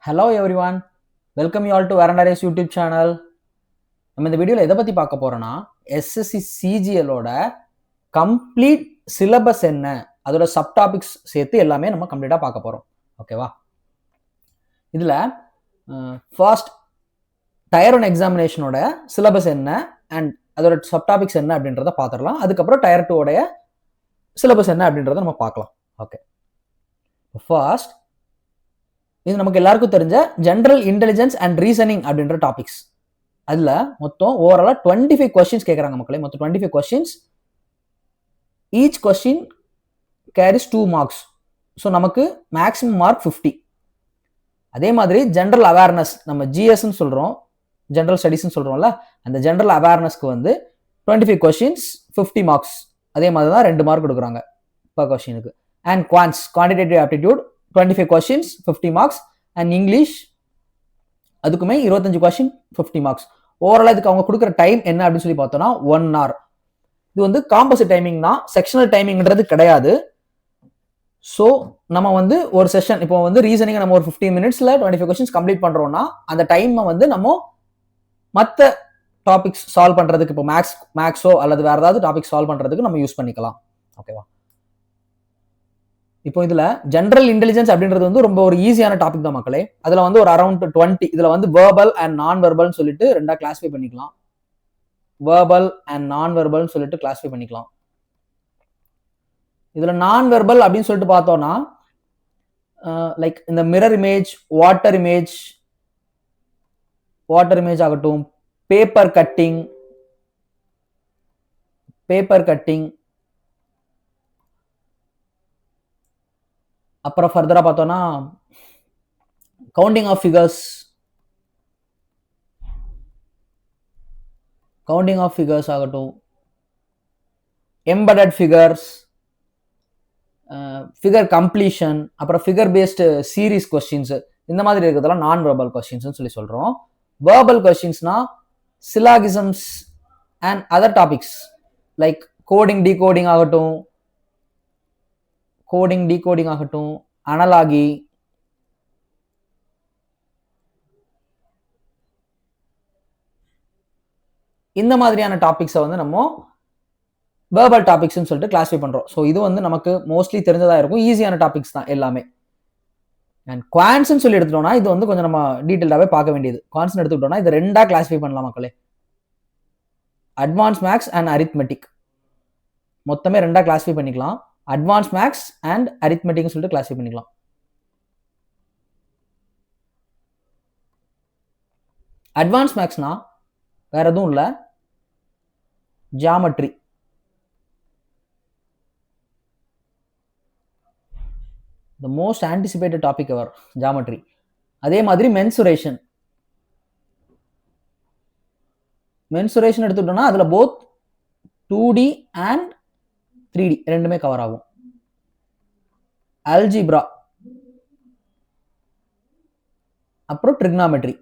Hello everyone, welcome you all to Varandaries YouTube channel. நம்ம இந்த வீடியோவில் எதை பற்றி பார்க்க போகிறோன்னா எஸ்எஸ்சி சிஜிஎலோட கம்ப்ளீட் சிலபஸ் என்ன, அதோட சப்டாபிக்ஸ் சேர்த்து எல்லாமே நம்ம கம்ப்ளீட்டாக பார்க்க போகிறோம். ஓகேவா? இதில் ஃபர்ஸ்ட் டயர் 1 எக்ஸாமினேஷனோட சிலபஸ் என்ன அண்ட் அதோட சப்டாபிக்ஸ் என்ன அப்படின்றத பார்த்துடலாம். அதுக்கப்புறம் டயர் 2 உடைய சிலபஸ் என்ன அப்படின்றத நம்ம பார்க்கலாம். ஓகே, ஃபர்ஸ்ட் இது நமக்கு எல்லாருக்கும் தெரிஞ்ச ஜென்ரல் இன்டெலிஜென்ஸ் அண்ட் ரீசனிங் அப்படின்ற டாபிக்ஸ். அதில் மொத்தம் ஓவராலாக 25 கொஸ்டின்ஸ் கேட்குறாங்க மக்களே. மொத்தம் 25 questions. Each question carries 2 marks. So நமக்கு மேக்ஸிமம் மார்க் 50. அதே மாதிரி ஜென்ரல் அவேர்னஸ், நம்ம ஜிஎஸ்ன்னு சொல்கிறோம், ஜென்ரல் ஸ்டடீஸ்ன்னு சொல்கிறோம்ல, அந்த ஜென்ரல் அவேர்னஸ்க்கு வந்து 25 கொஸ்டின்ஸ் 50 மார்க்ஸ். அதே மாதிரி தான் 2 மார்க் கொடுக்குறாங்க பர் கொஸ்டினுக்கு. And quantitative aptitude 25 questions 50 marks. And English அதுக்குமே 25 கொஸ்டின் 50 மார்க்ஸ். ஓவராலாக இதுக்கு அவங்க கொடுக்குற டைம் என்ன அப்படின்னு சொல்லி பார்த்தோம்னா 1 hour. இது வந்து காம்போசிட் டைமிங் தான், செக்ஷனல் டைமிங்ன்றது கிடையாது. ஸோ நம்ம வந்து ஒரு செஷன் இப்போ வந்து ரீசனிங் நம்ம ஒரு 15 minutesல 25 கொஸ்டின்ஸ் கம்ப்ளீட் பண்ணுறோம்னா அந்த டைமை வந்து நம்ம மற்ற டாபிக்ஸ் சால்வ் பண்ணுறதுக்கு, இப்போ மேக்ஸோ அல்லது வேறு ஏதாவது டாபிக் சால்வ் பண்ணுறதுக்கு நம்ம யூஸ் பண்ணிக்கலாம். ஓகேவா? இப்போ இதுல ஜென்ரல் இன்டெலிஜென்ஸ் அப்படின்றது வந்து ரொம்ப ஒரு ஈஸியான டாபிக் தான் மக்களே. அதுல வந்து ஒரு அரௌண்ட் 20, இதுல வந்து வேர்பல் அண்ட் நான் வெர்பல்னு சொல்லிட்டு ரெண்டா கிளாஸிஃபை பண்ணிக்கலாம். வேர்பல் அண்ட் நான் வெர்பல்னு சொல்லிட்டு கிளாஸிஃபை பண்ணிக்கலாம். இதுல நான் வெர்பல் அப்படின்னு சொல்லிட்டு பார்த்தோம்னா லைக் இந்த மிரர் இமேஜ், வாட்டர் இமேஜ் ஆகட்டும், பேப்பர் கட்டிங், அப்புறம் ஃபர்தரா பார்த்தோம்னா கவுண்டிங் ஆஃப் ஃபிகர்ஸ் ஆகட்டும், எம்பெடட் ஃபிகர்ஸ், ஃபிகர் கம்ப்ளீஷன், அப்புறம் ஃபிகர் பேஸ்டு சீரீஸ் கொஸ்டின்ஸ், இந்த மாதிரி இருக்கிறதெல்லாம் நான் வெர்பல் கொஸ்டின்ஸ் சொல்லி சொல்றோம். வெர்பல் கொஸ்டின்ஸ்னா syllogisms and other topics like coding decoding ஆகட்டும், அனலாகி, இந்த மாதிரியான டாபிக்ஸை வந்து நம்ம வேர்பல் டாபிக்ஸ்னு சொல்லிட்டு கிளாஸிஃபை பண்றோம். ஸோ இது வந்து நமக்கு மோஸ்ட்லி தெரிஞ்சதா இருக்கும், ஈஸியான டாபிக்ஸ் தான் எல்லாமே. அண்ட் குவான்ஸ்ன்னு சொல்லி எடுத்துட்டோம்னா இது வந்து கொஞ்சம் நம்ம டீட்டெயிலாகவே பார்க்க வேண்டியது. குவான்ஸ் எடுத்துக்கிட்டோம்னா இது ரெண்டா கிளாஸிஃபை பண்ணலாம் மக்களே. அட்வான்ஸ் மேக்ஸ் அண்ட் அரித்மெட்டிக் மொத்தமே ரெண்டா கிளாஸிஃபை பண்ணிக்கலாம். அட்வான்ஸ் மேக்ஸ் அண்ட் அரித்மெட்டிக் சொல்லிட்டு கிளாஸிஃபை பண்ணிக்கலாம். அட்வான்ஸ் மேக்ஸ்னா வேற எதுவும் இல்லை, geometry, the most anticipated topic ever, geometry. அதே மாதிரி மென்சுரேஷன் எடுத்துக்கிட்டோம்னா அதுல போத் 2D அண்ட் 3D ரெண்டுமே கவர் ஆகும். அல்ஜிப்ரா, அப்புறம் ட்ரிக்னாமெட்ரி.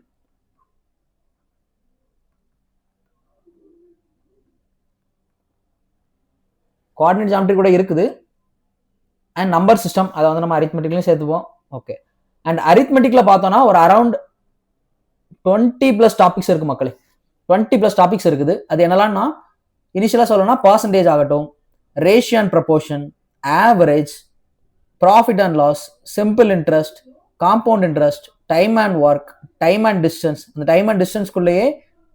கோஆர்டினேட் ஜியாமெட்ரி கூட இருக்குது. அண்ட் நம்பர் சிஸ்டம், அதை வந்து நம்ம அரித்மெட்டிக்லையும் சேர்த்துப்போம். ஓகே, அண்ட் அரித்மெட்டிக்ல பார்த்தோம்னா ஒரு அரௌண்ட் 20+ டாபிக்ஸ் இருக்கு மக்களே. 20+ டாபிக்ஸ் இருக்குது. அது என்னெல்லாம்னா இனிஷியலா சொல்லணும்னா பர்சன்டேஜ் ஆகட்டும், ratio and proportion, average, profit and loss, simple interest, compound interest, time and work, time and distance. அந்த டைம் அண்ட் டிஸ்டன்ஸ்குள்ளேயே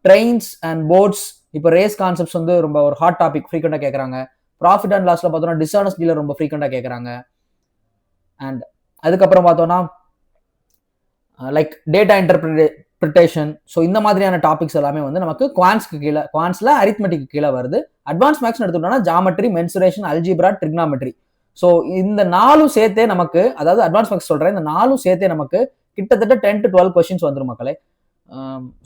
ட்ரெயின்ஸ் அண்ட் போட்ஸ், இப்போ ரேஸ் கான்செப்ட்ஸ் வந்து ரொம்ப ஒரு ஹாட் டாபிக், ஃப்ரீக்வெண்டா கேட்குறாங்க. ப்ராஃபிட் அண்ட் லாஸ்ல பார்த்தோம்னா டிஸ்ஆனஸ்டில ரொம்ப ஃப்ரீக்வெண்டா கேட்குறாங்க. அண்ட் அதுக்கப்புறம் பார்த்தோம்னா லைக் டேட்டா இன்டர்பிரிட்டேஷன். ஸோ இந்த மாதிரியான டாபிக்ஸ் எல்லாமே வந்து நமக்கு குவான்ஸ்ல அரித்மெட்டிக் கீழே வருது. அட்வான்ஸ் மேக்ஸ் எடுத்துக்கிட்டோம்னா geometry, mensuration, algebra, trigonometry. So இந்த 4 சேர்த்தே நமக்கு, அதாவது அட்வான்ஸ் மேக்ஸ் சொல்றேன், இந்த 4 சேர்த்தே நமக்கு கிட்டத்தட்ட 10 to 12 கொஸ்டின்ஸ் வந்துடும் மக்களே.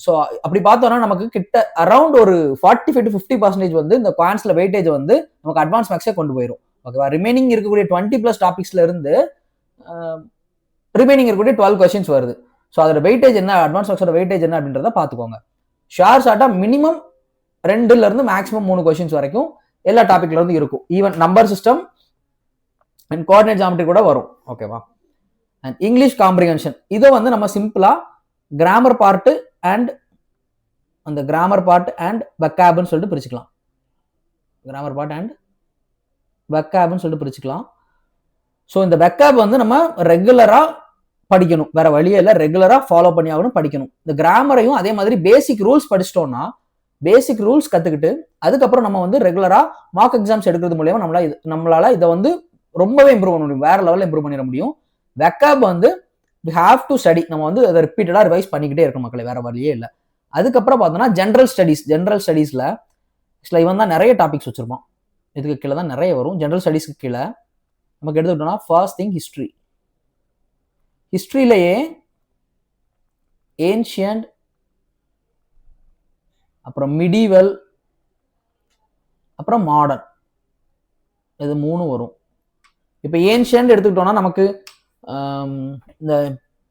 ஸோ அப்படி பார்த்தோம்னா நமக்கு கிட்ட அரௌண்ட் ஒரு 45 to 50% வந்து இந்த குவான்ஸ்ல வெயிட்டேஜ் வந்து நமக்கு அட்வான்ஸ் மேக்ஸே கொண்டு போயிடும். ஓகேவா? ரிமைனிங் இருக்கக்கூடிய 20+ டாபிக்ஸ்ல இருந்து ரிமைனிங் இருக்கக்கூடிய 12 கொஸ்டின்ஸ் வருது. ஸோ அதோட வெயிட்டேஜ் என்ன, அட்வான்ஸ் மேக்ஸோட வெயிட்டேஜ் என்ன அப்படின்றத பார்த்துக்கோங்க. ஷார்ட்டா மினிமம் 2ல இருந்து மேக்ஸிமம் 3 கொஸ்டின்ஸ் வரைக்கும் எல்லா டாபிக்ல இருந்து இருக்கும். Even number system and coordinate geometry கூட வரும். ஓகேவா? And English comprehension. இதை வந்து நம்ம சிம்பிளா கிராமர் பார்ட் அண்ட் அந்த கிராமர் பார்ட் அண்ட் வெக்காப்னு சொல்லிட்டு பிரிச்சுக்கலாம். கிராமர் பார்ட் அண்ட் வெக்காப்னு சொல்லிட்டு பிரிச்சுக்கலாம். ஸோ இந்த வெக்காப் வந்து நம்ம ரெகுலரா படிக்கணும், வேற வழியே இல்லை, ரெகுலரா ஃபாலோ பண்ணி ஆகணும், படிக்கணும். இந்த கிராமரையும் அதே மாதிரி பேசிக் ரூல்ஸ் படிச்சிட்டோம்னா, பேசிக் ரூல்ஸ் கத்துக்கிட்டு அதுக்கப்புறம் நம்ம வந்து ரெகுலரா மார்க் எக்ஸாம்ஸ் எடுக்கிறது மூலியமா நம்மளால இதை வந்து ரொம்பவே இம்ப்ரூவ் பண்ண முடியும், வேற லெவலில் இம்ப்ரூவ் பண்ணிட முடியும். வெக்காப் வந்து we have to study, நம்ம வந்து அதை ரிப்பீட்டடா ரிவைஸ் பண்ணிக்கிட்டே இருக்கணும் மக்களே, வேற வழியே இல்லை. அதுக்கப்புறம் பார்த்தோம்னா ஜென்ரல் ஸ்டடீஸ்ல இவன் தான் நிறைய டாபிக்ஸ் வச்சிருப்பான், இதுக்கு கீழே தான் நிறைய வரும். ஜென்ரல் ஸ்டடீஸ்க்கு கீழே நமக்கு எடுத்துக்கிட்டோம்னா ஃபர்ஸ்ட் திங் ஹிஸ்டரியிலேயே ஏன்ஷியன்ட், அப்புறம் மிடிவல், அப்புறம் மாடர்ன், இது 3 வரும். இப்போ ஏன்ஷியன்ட் எடுத்துக்கிட்டோம்னா நமக்கு இந்த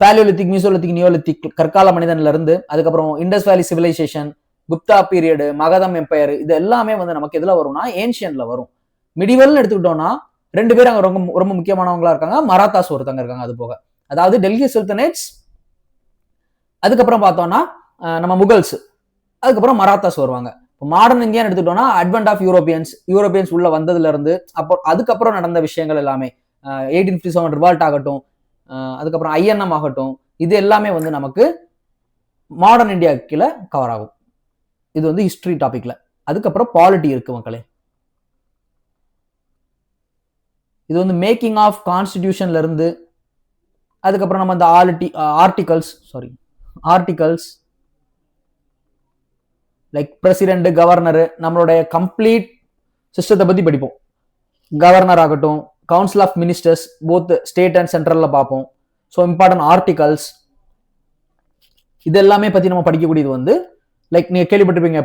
பேலியோலித்திக், மீசோலித்திக், நியோலித்திக், கற்கால மனிதன்ல இருந்து அதுக்கப்புறம் இண்டஸ் வேலி civilisation, Gupta period, Magadha empire, இது எல்லாமே வந்து நமக்கு எதுல வரும்னா ஏன்ஷியன்ட்ல வரும். மிடிவல்னு எடுத்துக்கிட்டோம்னா 2 பேர் அங்க ரொம்ப ரொம்ப முக்கியமானவங்களா இருக்காங்க, மராத்தாஸ் ஒருத்தங்க இருக்காங்க. அது போக அதாவது டெல்லி சுல்தனேட்ஸ், அதுக்கப்புறம் பார்த்தோம்னா நம்ம முகல்ஸ், அதுக்கப்புறம் மராத்தாஸ் வருவாங்க. இப்போ மாடர்ன் இந்தியான்னு எடுத்துக்கிட்டோம்னா அட்வென்ட் ஆஃப் யூரோப்பியன்ஸ் உள்ள வந்ததுல இருந்து அப்போ அதுக்கப்புறம் நடந்த விஷயங்கள் எல்லாமே 1857 ரிவால்ட் ஆகட்டும், அதுக்கப்புறம் ஐஎன்எம் ஆகட்டும், இது எல்லாமே வந்து நமக்கு மாடர்ன் இந்தியா கீழே கவர் ஆகும். இது வந்து ஹிஸ்டரி டாபிக்ல. அதுக்கப்புறம் பாலிட்டி இருக்கு மக்களே. இது வந்து மேக்கிங் ஆஃப் கான்ஸ்டிடியூஷன்ல இருந்து அதுக்கப்புறம் நம்ம இந்த ஆர்டிகல்ஸ் லைக் பிரசிடென்ட், கவர்னர், நம்மளுடைய கம்ப்ளீட் சிஸ்டத்தை பத்தி படிப்போம். கவர்னர் ஆகட்டும், council of ministers both state and சென்ட்ரல்ல பார்ப்போம். ஸோ இம்பார்ட்டன்ட் ஆர்டிகல்ஸ், இது எல்லாமே பத்தி நம்ம படிக்கக்கூடியது வந்து லைக் நீங்க கேள்விப்பட்டிருப்பீங்க,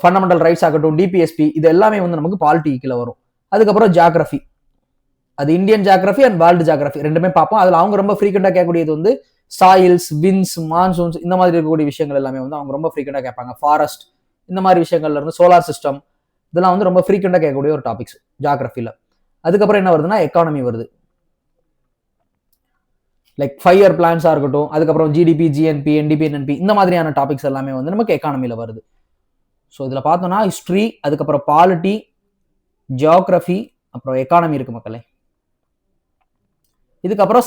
ஃபண்டமெண்டல் ரைட்ஸ் ஆகட்டும், டிபிஎஸ்பி, இது எல்லாமே வந்து நமக்கு பாலிட்டி கீழே வரும். அதுக்கப்புறம் ஜியாகிரபி, அது Indian geography and world geography ரெண்டுமே பார்ப்போம். அதுல அவங்க ரொம்ப ஃப்ரீக்வெண்டா கேட்கக்கூடியது வந்து சாயில்ஸ், விண்ட்ஸ், மான்சூன்ஸ், இந்த மாதிரி இருக்கக்கூடிய விஷயங்கள் எல்லாமே வந்து அவங்க ரொம்ப ஃப்ரீக்வெண்டா கேட்பாங்க. ஃபாரஸ்ட், இந்த மாதிரி விஷயங்கள்ல இருந்து சோலார் சிஸ்டம், இதெல்லாம் வந்து ரொம்ப ஃப்ரீக்வெண்டா கேட்கக்கூடிய ஒரு டாபிக்ஸ் ஜியாகிரபில. அதுக்கப்புறம் என்ன வருதுன்னா எக்கானமி வருது, லைக் 5 இயர் பிளான்ஸா இருக்கட்டும், அதுக்கப்புறம் ஜிடிபி, ஜிஎன்பி, என்டிபி, என்பி, இந்த மாதிரியான டாபிக்ஸ் எல்லாமே வந்து நமக்கு எக்கானமில வருது. ஸோ இதுல பார்த்தோம்னா ஹிஸ்டரி, அதுக்கப்புறம் பாலிட்டி, ஜியோகிரபி, அப்புறம் எக்கானமி இருக்கு மக்களே. இதுக்கப்புறம்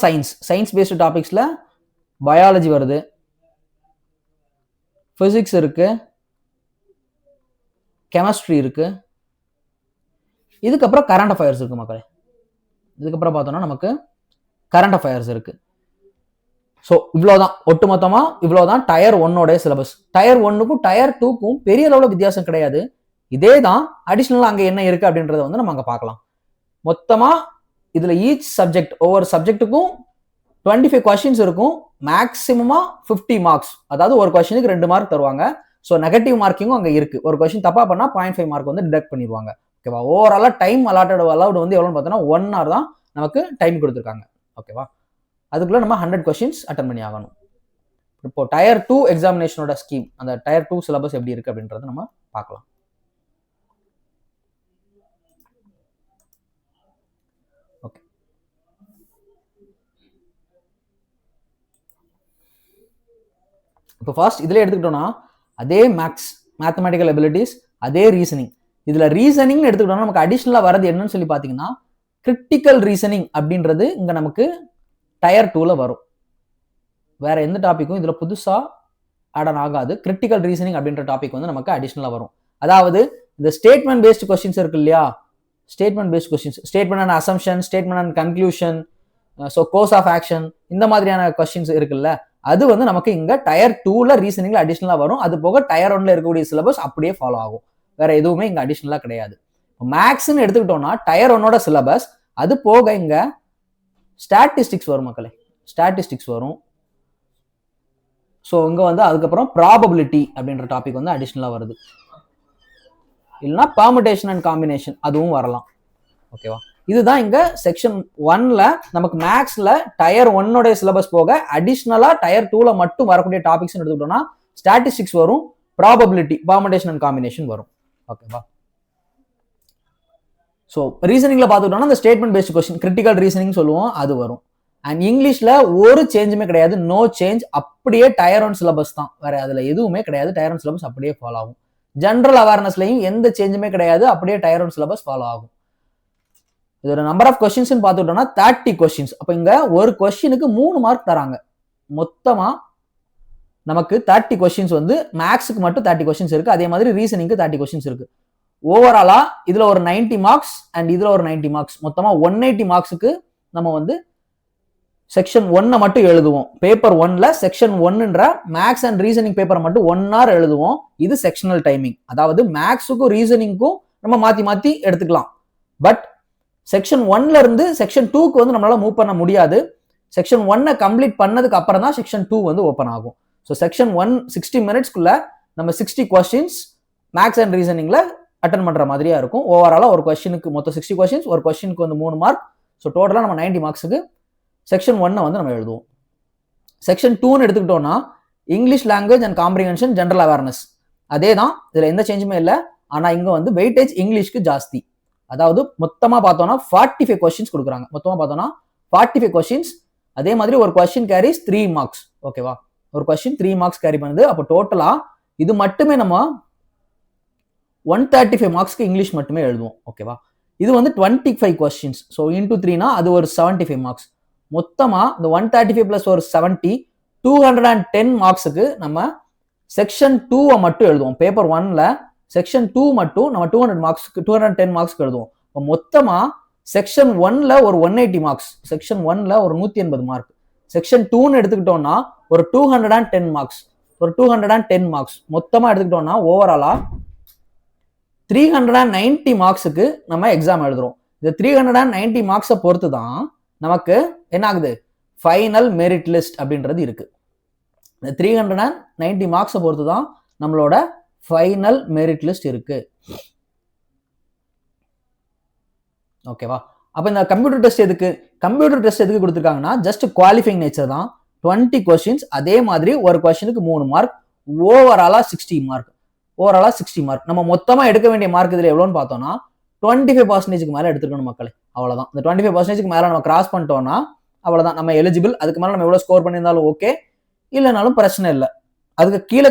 சயின்ஸ் பேஸ்டு டாபிக்ஸ்ல பயாலஜி வருது, பிசிக்ஸ் இருக்கு, கெமிஸ்ட்ரி இருக்கு, இதுக்கப்புறம் கரண்ட் அஃபேர்ஸ் இருக்கு மக்களே. இதுக்கப்புறம் பார்த்தோம்னா நமக்கு கரண்ட் அஃபேர்ஸ் இருக்கு. ஸோ இவ்வளோதான், ஒட்டுமொத்தமா இவ்வளோதான் டயர் 1 சிலபஸ். டயர் 1க்கும் டயர் 2க்கும் பெரிய அளவுல வித்தியாசம் கிடையாது. இதே தான் அடிஷனலா அங்க என்ன இருக்கு அப்படின்றத வந்து நம்ம அங்க பார்க்கலாம். மொத்தமா இதுல ஈச் சப்ஜெக்ட், ஒவ்வொரு சப்ஜெக்ட்டுக்கும் 25 கொஸ்டின்ஸ் இருக்கும், மேக்சிமமா 50 மார்க்ஸ். அதாவது ஒரு கொஸ்டினுக்கு 2 மார்க் தருவாங்க. ஸோ நெகட்டிவ் மார்க்கிங்கும் அங்க இருக்கு. ஒரு கொஸ்டின் தப்பா பண்ணா 0.5 மார்க் வந்து டிடக்ட் பண்ணிடுவாங்க. ஓகேவா? ஓவராலா டைம் அலவுட் வந்து எவ்வளோன்னு பார்த்தோன்னா 1 hour தான் நமக்கு டைம் கொடுத்துருக்காங்க. ஓகேவா? அதுக்குள்ள நம்ம 100 கொஸ்டின்ஸ் அட்டன் பண்ணி ஆகணும். இப்போ டயர் 2 எக்ஸாமினேஷனோட ஸ்கீம், அந்த டயர் 2 சிலபஸ் எப்படி இருக்கு அப்படின்றத நம்ம பார்க்கலாம். ஓகே, இப்போ ஃபர்ஸ்ட் இதுல எடுத்துக்கிட்டோம்னா அதே மேத்தமெட்டிக்கல் எபிலிட்டிஸ், அதே ரீசனிங். இதுல ரீசனிங் எடுத்துக்கிட்டோம்னா நமக்கு அடிஷனலா வரது என்னன்னு சொல்லி பாத்தீங்கன்னா கிரிட்டிக்கல் ரீசனிங் அப்படின்றது இங்க நமக்கு டயர் 2ல வரும். வேற எந்த டாபிக்கும் இதுல புதுசா ஆட் ஆகாது. கிரிட்டிக்கல் ரீசனிங் அப்படின்ற டாபிக் வந்து நமக்கு அடிஷனலா வரும். அதாவது இந்த ஸ்டேட்மெண்ட் பேஸ்ட் கொஸ்டின்ஸ் இருக்கு இல்லையா, statement based questions, statement and assumption, statement and conclusion, so course of action, இந்த மாதிரியான கொஸ்டின்ஸ் இருக்குல்ல, அது வந்து நமக்கு இங்க டயர் 2ல ரீசனிங்ல அடிஷனலா வரும். அது போக டயர் 1ல இருக்கக்கூடிய சிலபஸ் அப்படியே ஃபாலோ ஆகும். வேற எதுவுமே இங்க அடிஷனலா கிடையாது. மேக்ஸ்ன்னு எடுத்துக்கிட்டோம்னா டயர் 1ஓட சிலபஸ், அது போக இங்க ஸ்டாட்டிஸ்டிக்ஸ் வரும் மக்களே, ஸ்டாட்டிஸ்டிக்ஸ் வரும். ஸோ இங்க வந்து அதுக்கப்புறம் ப்ராபபிலிட்டி அப்படின்ற டாபிக் வந்து அடிஷனலா வருது. இல்லைன்னா பெர்முடேஷன் அண்ட் காம்பினேஷன், அதுவும் வரலாம். ஓகேவா? இதுதான் இங்க செக்ஷன் 1ல நமக்கு மேக்ஸ்ல டயர் 1ஓட சிலபஸ் போக அடிஷனலா டயர் 2ல மட்டும் வரக்கூடிய டாபிக்ஸ் எடுத்துக்கிட்டோம்னா ஸ்டாட்டிஸ்டிக்ஸ் வரும், ப்ராபபிலிட்டி, பெர்முடேஷன் அண்ட் காம்பினேஷன் வரும். ஓகேவா? ஸோ ரீசனிங்ல பார்த்துக்கிட்டோம்னா இந்த statement based question, critical reasoning சொல்லுவோம், அது வரும். அண்ட் இங்கிலீஷ்ல ஒரு சேஞ்சுமே கிடையாது, நோ சேஞ்ச், அப்படியே டயர் ஒன் சிலபஸ் தான், வேற அதுல எதுவுமே கிடையாது, டயர் ஒன் சிலபஸ் அப்படியே ஃபாலோ ஆகும். ஜென்ரல் அவேர்னஸ்லயும் எந்த சேஞ்சுமே கிடையாது, அப்படியே டயர் ஒன் சிலபஸ் ஃபாலோ ஆகும். இதோட நம்பர் ஆஃப் கொஸ்டின்ஸ் பார்த்துட்டோம்னா 30 கொஸ்டின்ஸ். அப்ப இங்க ஒரு கொஸ்டினுக்கு 3 மார்க் தராங்க. மொத்தமா நமக்கு 30 கொஸ்டின்ஸ் வந்து மேக்ஸுக்கு மட்டும் 30 கொஸ்டின்ஸ் இருக்கு, அதே மாதிரி ரீசனிங்க்கு 30 கொஸ்டின்ஸ் இருக்கு. ஓவராலா இதுல ஒரு 90 மார்க்ஸ் அண்ட் இதுல ஒரு 90 மார்க்ஸ், மொத்தமா 180 மார்க்ஸுக்கு நம்ம வந்து செக்ஷன் 1 மட்டும் எழுதுவோம். பேப்பர் 1ல செக்ஷன் 1ன்ற மேக்ஸ் அண்ட் ரீசனிங் பேப்பரை மட்டும் 1 hour எழுதுவோம். இது செக்ஷனல் டைமிங். அதாவது மேக்ஸுக்கும் ரீசனிங்க்கும் நம்ம மாத்தி மாத்தி எடுத்துக்கலாம். பட் செக்ஷன் 1ல இருந்து செக்ஷன் 2க்கு வந்து நம்மளால மூவ் பண்ண முடியாது. செக்ஷன் 1 கம்ப்ளீட் பண்ணதுக்கு அப்புறம் தான் செக்ஷன் 2 வந்து ஓப்பன் ஆகும். ஸோ செக்ஷன் 1 60 மினிட்ஸ்க்குள்ள நம்ம 60 கொஸ்டின்ஸ் மேக்ஸ் அண்ட் ரீசனிங்ல அட்டன் பண்ற மாதிரியா இருக்கும். ஓவராலா ஒரு கொஸ்டினுக்கு மொத்தம் 60 கொஸ்டின்ஸ், ஒரு கொஸ்டினுக்கு வந்து 3 மார்க். ஸோ டோட்டலா நம்ம 90 மார்க்ஸுக்கு செக்ஷன் 1 வந்து நம்ம எழுதுவோம். செக்ஷன் 2ன்னு எடுத்துக்கிட்டோம்னா English language and comprehension general awareness, அதே தான், இதுல எந்த சேஞ்சுமே இல்லை. ஆனா இங்க வந்து வெயிட்டேஜ் இங்கிலீஷ்க்கு ஜாஸ்தி. அதாவது மொத்தமா பார்த்தோம்னா 45 கொஸ்டின்ஸ் கொடுக்குறாங்க. மொத்தமா பார்த்தோம்னா 45 கொஸ்டின்ஸ். அதே மாதிரி ஒரு கொஸ்டின் கேரிஸ் 3 மார்க்ஸ். ஓகேவா, ஒரு கொஸ்டின் 3 மார்க்ஸ் கேரி பண்ணுது. அப்போ டோட்டலா இது மட்டுமே நம்ம 135 மார்க்ஸ்க்கு இங்கிலீஷ் மட்டுமே எழுதுவோம். ஓகேவா, இது வந்து 25 கொஸ்டின்ஸ். ஸோ இன்டூ 3னா அது ஒரு 75 மார்க்ஸ். மொத்தமா இந்த 135 பிளஸ் ஒரு 70 210 மார்க்ஸுக்கு நம்ம செக்ஷன் 2 மட்டும் எழுதுவோம். பேப்பர் 1ல செக்ஷன் 2 மட்டும் நம்ம 200 மார்க்ஸ்க்கு 210 மார்க்ஸ்க்கு எழுதுவோம். மொத்தமா செக்ஷன் 1ல ஒரு 180 மார்க்ஸ், செக்ஷன் 1ல ஒரு 180 மார்க், செக்ஷன் 2ன்னு எடுத்துக்கிட்டோம்னா ஒரு 210 மார்க்ஸ், ஒரு 210 மார்க்ஸ் மொத்தமா எடுத்துக்கிட்டோம்னா ஓவராலா 390 மார்க்ஸுக்கு நம்ம எக்ஸாம் எழுதுறோம். இந்த 390 மார்க்ஸை பொறுத்து தான் நமக்கு என்ன ஆகுது, ஃபைனல் மெரிட் லிஸ்ட் அப்படின்றது இருக்கு. இந்த 390 மார்க்ஸை பொறுத்து தான் நம்மளோட ஃபைனல் மெரிட் லிஸ்ட் இருக்கு. ஓகேவா, அப்ப இந்த கம்ப்யூட்டர் டெஸ்ட் எதுக்கு, கம்ப்யூட்டர் டெஸ்ட் எதுக்கு கொடுத்துருக்காங்கன்னா ஜஸ்ட் குவாலிஃபைங் நேச்சர் தான். 20 கொஸ்டின்ஸ், அதே மாதிரி ஒரு கொஸ்டினுக்கு 3 மார்க், ஓவராலா 60 மார்க். ஓவராலா 60 மார்க். நம்ம மொத்தமா எடுக்க வேண்டிய மார்க் இதுல எவ்வளோன்னு பார்த்தோம்னா 25% மேல எடுத்துக்கணும் மக்களே. அவ்வளவுதான். இந்த 25% மேல நம்ம கிராஸ் பண்ணிட்டோம்னா அவ்வளவுதான், நம்ம எலிஜிபிள். அதுக்கு மேல நம்ம எவ்வளவு ஸ்கோர் பண்ணியிருந்தாலும் ஓகே, இல்லைனாலும் பிரச்சனை இல்லை. அதுக்கு கீழே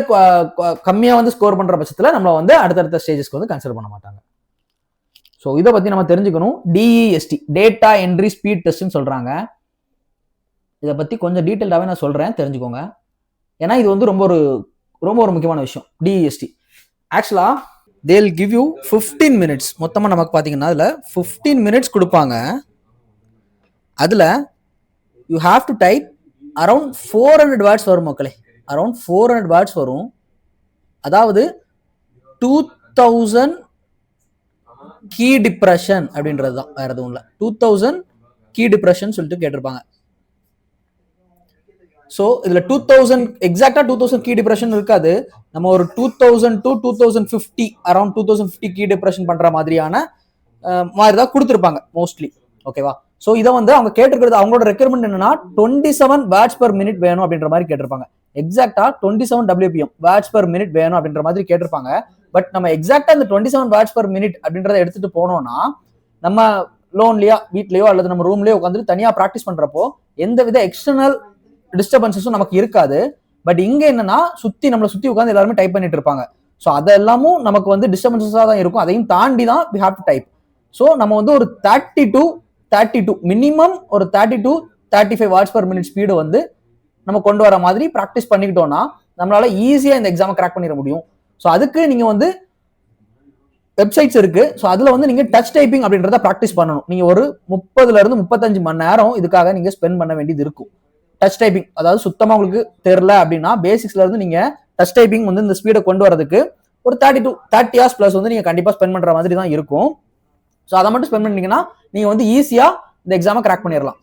கம்மியா வந்து ஸ்கோர் பண்ற பட்சத்துல நம்ம வந்து அடுத்தடுத்த ஸ்டேஜஸ்க்கு வந்து கன்சிடர் பண்ண மாட்டாங்க. ஸோ இதை பத்தி நம்ம தெரிஞ்சுக்கணும். டிஇஎஸ்டி, டேட்டா என்ட்ரி ஸ்பீட் டெஸ்ட்னு சொல்றாங்க. இதை பத்தி கொஞ்சம் டீட்டெயில்டாவே நான் சொல்றேன், தெரிஞ்சுக்கோங்க. ஏன்னா இது வந்து ரொம்ப ஒரு முக்கியமான விஷயம். டிஇஎஸ்டி ஆக்சுவலா they'll give you 15 minutes. மொத்தமா நமக்கு பாத்தீங்கன்னா அதுல 15 minutes கொடுப்பாங்க. அதுல you have to type around 400 words வரும் மக்களே. அரௌண்ட் 400 வேர்ட்ஸ் வரும். அதாவது 2000 கீ டிப்ரெஷன் அப்படின்றது தான், வேற எதுவும் இல்லை. 2000 கீ டிப்ரெஷன் சொல்லிட்டு கேட்டிருப்பாங்க. ஸோ இதுல 2000 எக்ஸாக்டா 2000 கீ டிப்ரெஷன் இருக்காது. நம்ம ஒரு 2000 to 2050 அரௌண்ட் 2050 கீ டிப்ரெஷன் பண்ற மாதிரியான மாதிரி தான் கொடுத்துருப்பாங்க மோஸ்ட்லி. ஓகேவா, ஸோ இதை வந்து அவங்க கேட்டிருக்கிறது, அவங்களோட ரெக்யர்மெண்ட் என்னன்னா 27 வேர்ட்ஸ் பர் மினிட் வேணும் அப்படின்ற மாதிரி கேட்டிருப்பாங்க. எக்ஸாக்டா 27 WPM வேர்ட்ஸ் பர் மினிட் வேணும் அப்படின்ற மாதிரி கேட்டிருப்பாங்க. பட் நம்ம எக்ஸாக்டா இந்த 27 வேர்ட்ஸ் பர் மினிட் அப்படின்றத எடுத்துட்டு போனோம்னா நம்ம லோன்லயோ வீட்லயோ அல்லது நம்ம ரூம்லயோ உட்காந்து தனியா ப்ராக்டிஸ் பண்றப்போ எந்த வித எக்ஸ்டர்னல் டிஸ்டர்பன்சஸும் நமக்கு இருக்காது. பட் இங்க என்னன்னா நம்மளை சுத்தி உட்காந்து எல்லாருமே டைப் பண்ணிட்டு இருப்பாங்க. ஸோ அதெல்லாமும் நமக்கு வந்து டிஸ்டர்பன்சஸா தான் இருக்கும். அதையும் தாண்டி தான் we have to type. So நம்ம வந்து ஒரு 32 மினிமம் ஒரு 30 to 35 words per minute speed வந்து நம்ம கொண்டு வர மாதிரி ப்ராக்டிஸ் பண்ணிக்கிட்டோம்னா நம்மளால ஈஸியா இந்த எக்ஸாமை கிராக் பண்ணிட முடியும். ஸோ அதுக்கு நீங்க வந்து வெப்சைட்ஸ் இருக்கு. ஸோ அதுல வந்து நீங்க டச் டைப்பிங் அப்படின்றத ப்ராக்டிஸ் பண்ணணும். நீங்க ஒரு 30 இருந்து 35 மணி நேரம் இதுக்காக நீங்க ஸ்பெண்ட் பண்ண வேண்டியது இருக்கும். டச் டைப்பிங் அதாவது சுத்தமா உங்களுக்கு தெரியல அப்படின்னா பேசிக்ஸ்ல இருந்து நீங்க டச் டைப்பிங் வந்து இந்த ஸ்பீடை கொண்டு வரதுக்கு ஒரு 30 hours பிளஸ் வந்து நீங்க கண்டிப்பா ஸ்பெண்ட் பண்ற மாதிரி தான் இருக்கும். ஸோ அதை மட்டும் ஸ்பெண்ட் பண்ணீங்கன்னா நீங்க வந்து ஈஸியா இந்த எக்ஸாமை கிராக் பண்ணிடலாம்.